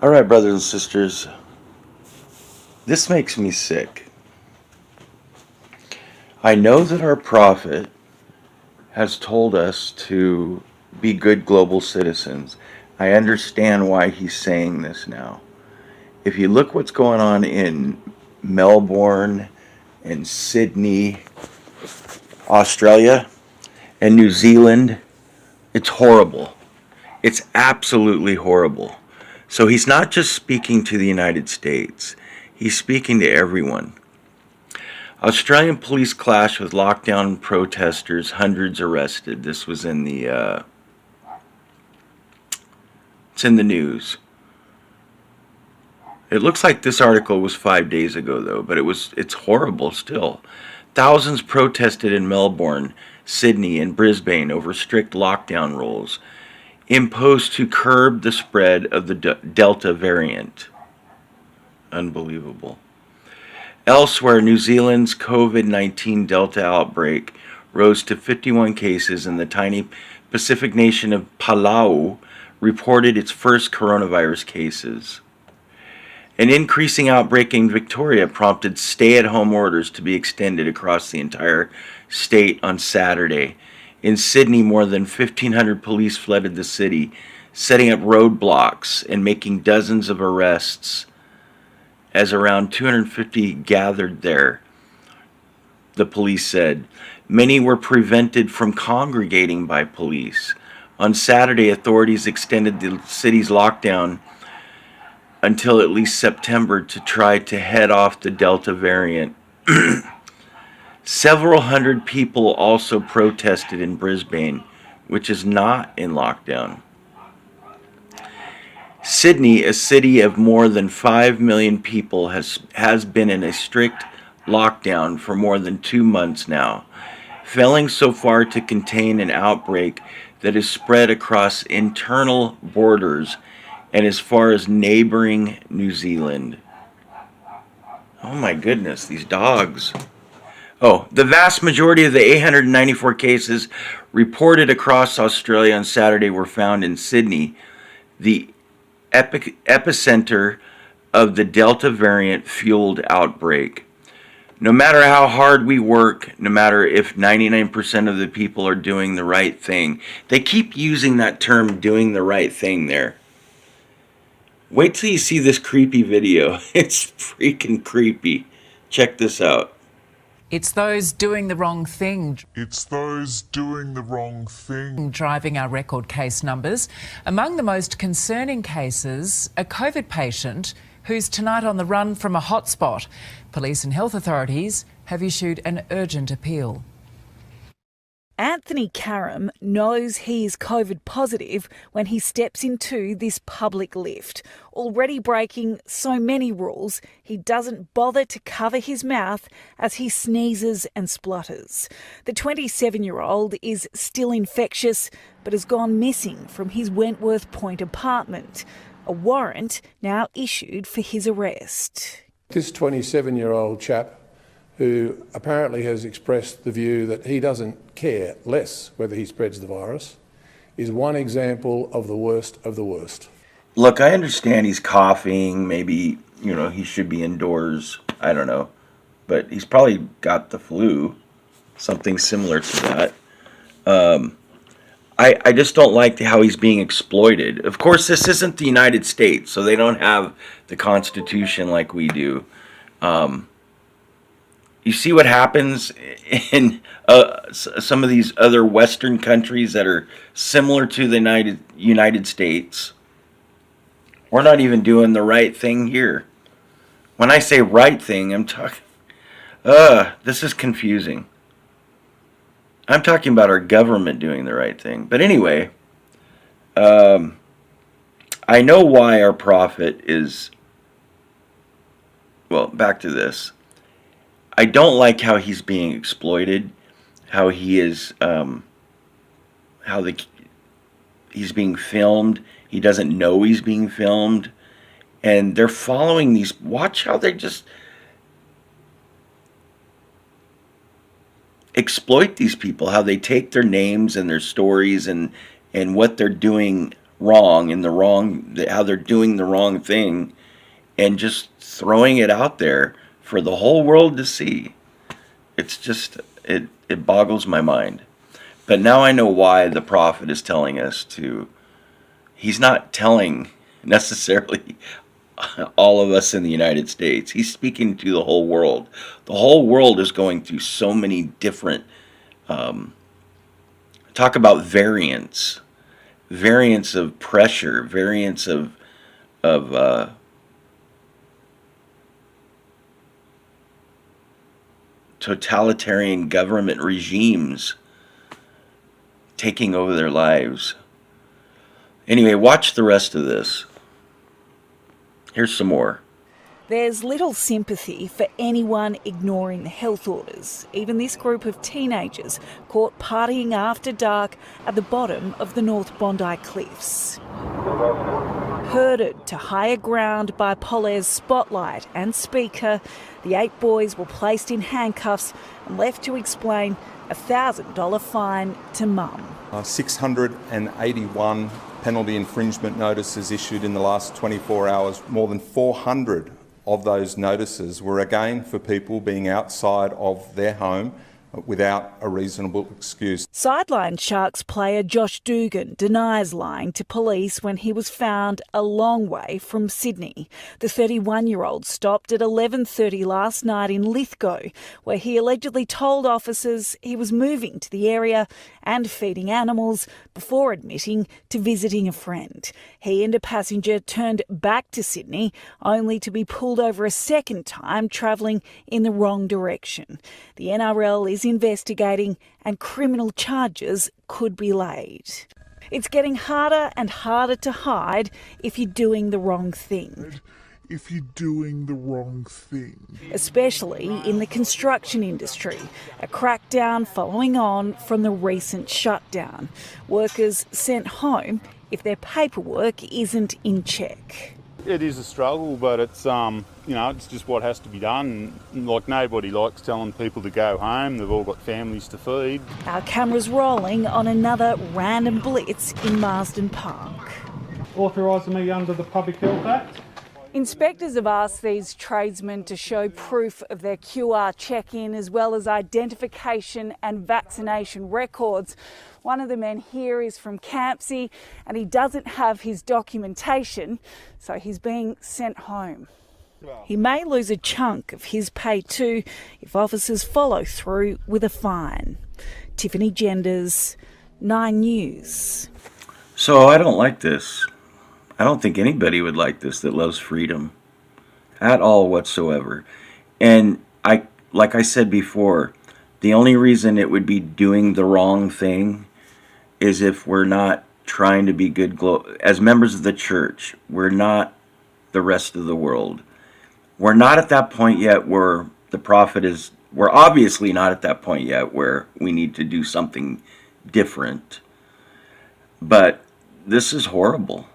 All right, brothers and sisters, this makes me sick. I know that our prophet has told us to be good global citizens. I understand why he's saying this now. If you look what's going on in Melbourne and Sydney, Australia, and New Zealand, it's horrible. It's absolutely horrible. So he's not just speaking to the United States, he's speaking to everyone. Australian police clash with lockdown protesters, hundreds arrested. This was in the it's in the news. It looks like this article was 5 days ago though, but it's horrible still. Thousands protested in Melbourne, Sydney, and Brisbane over strict lockdown rules imposed to curb the spread of the Delta variant. Unbelievable. Elsewhere, New Zealand's COVID-19 Delta outbreak rose to 51 cases, and the tiny Pacific nation of Palau reported its first coronavirus cases. An increasing outbreak in Victoria prompted stay-at-home orders to be extended across the entire state on Saturday. In Sydney, more than 1,500 police flooded the city, setting up roadblocks and making dozens of arrests as around 250 gathered there, the police said. Many were prevented from congregating by police. On Saturday, authorities extended the city's lockdown until at least September to try to head off the Delta variant. Several hundred people also protested in Brisbane, which is not in lockdown. Sydney, a city of more than 5 million people, has been in a strict lockdown for more than 2 months now, failing so far to contain an outbreak that is spread across internal borders and as far as neighboring New Zealand. Oh my goodness, these dogs. Oh, the vast majority of the 894 cases reported across Australia on Saturday were found in Sydney, the epicenter of the Delta variant fueled outbreak. No matter how hard we work, no matter if 99% of the people are doing the right thing, they keep using that term doing the right thing there. Wait till you see this creepy video. It's freaking creepy. Check this out. It's those doing the wrong thing. It's those doing the wrong thing Driving our record case numbers. Among the most concerning cases, a COVID patient who's tonight on the run from a hotspot. Police and health authorities have issued an urgent appeal. Anthony Karam knows he's COVID positive when he steps into this public lift. Already breaking so many rules, he doesn't bother to cover his mouth as he sneezes and splutters. The 27-year-old is still infectious but has gone missing from his Wentworth Point apartment. A warrant now issued for his arrest. This 27-year-old chap, who apparently has expressed the view that he doesn't care less whether he spreads the virus, is one example of the worst of the worst. Look, I understand he's coughing. Maybe, he should be indoors. I don't know. But he's probably got the flu, something similar to that. I just don't like how he's being exploited. Of course, this isn't the United States, so they don't have the Constitution like we do. You see what happens in some of these other Western countries that are similar to the United States. We're not even doing the right thing here. When I say right thing, I'm talking... this is confusing. I'm talking about our government doing the right thing. But anyway, I know why our prophet is... Well, back to this. I don't like how he's being exploited, how he is, he's being filmed. He doesn't know he's being filmed, and they're following these. Watch how they just exploit these people. How they take their names and their stories and what they're doing wrong and how they're doing the wrong thing, and just throwing it out there for the whole world to see. It's just, it boggles my mind. But now I know why the prophet is telling us to. He's not telling necessarily all of us in the United States. He's speaking to the whole world. The whole world is going through so many different, talk about variants of pressure, variants of totalitarian government regimes taking over their lives. Anyway, watch the rest of this. Here's some more. There's little sympathy for anyone ignoring the health orders, even this group of teenagers caught partying after dark at the bottom of the North Bondi Cliffs. Herded to higher ground by Polaire's spotlight and speaker, the 8 boys were placed in handcuffs and left to explain a $1,000 fine to mum. 681 penalty infringement notices issued in the last 24 hours. More than 400 of those notices were again for people being outside of their home without a reasonable excuse. Sideline Sharks player Josh Dugan denies lying to police when he was found a long way from Sydney. The 31-year-old stopped at 11:30 last night in Lithgow, where he allegedly told officers he was moving to the area and feeding animals before admitting to visiting a friend. He and a passenger turned back to Sydney, only to be pulled over a second time, travelling in the wrong direction. The NRL is investigating and criminal charges could be laid. It's getting harder and harder to hide if you're doing the wrong thing. If you're doing the wrong thing. Especially in the construction industry, a crackdown following on from the recent shutdown. Workers sent home if their paperwork isn't in check. It is a struggle, but it's it's just what has to be done. Like, nobody likes telling people to go home. They've all got families to feed. Our cameras rolling on another random blitz in Marsden Park. Authorising me under the Public Health Act. Inspectors have asked these tradesmen to show proof of their QR check-in as well as identification and vaccination records. One of the men here is from Campsie and he doesn't have his documentation, so he's being sent home. He may lose a chunk of his pay too if officers follow through with a fine. Tiffany Genders, 9 News. So I don't like this. I don't think anybody would like this that loves freedom at all whatsoever. And like I said before, the only reason it would be doing the wrong thing is if we're not trying to be good as members of the church. We're not the rest of the world. We're not at that point yet where the prophet is. We're obviously not at that point yet where we need to do something different. But this is horrible.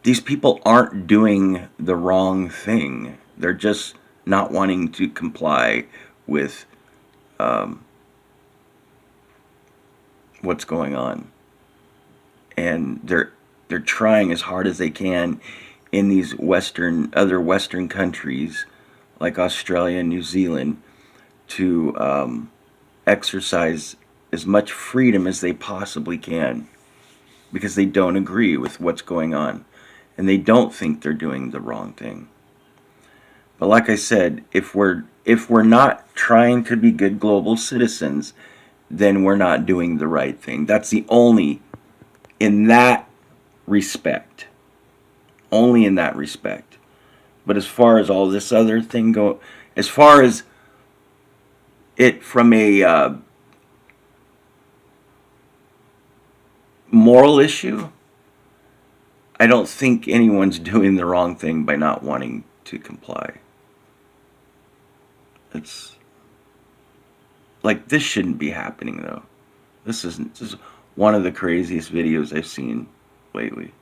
These people aren't doing the wrong thing. They're just not wanting to comply with what's going on. And they're trying as hard as they can in these other Western countries like Australia and New Zealand to exercise as much freedom as they possibly can, because they don't agree with what's going on and they don't think they're doing the wrong thing. But like I said, if we're not trying to be good global citizens, then we're not doing the right thing. That's the only, in that respect, only in that respect. But as far as all this other thing as far as it from a moral issue, I don't think anyone's doing the wrong thing by not wanting to comply. It's like, this shouldn't be happening though. This is one of the craziest videos I've seen lately.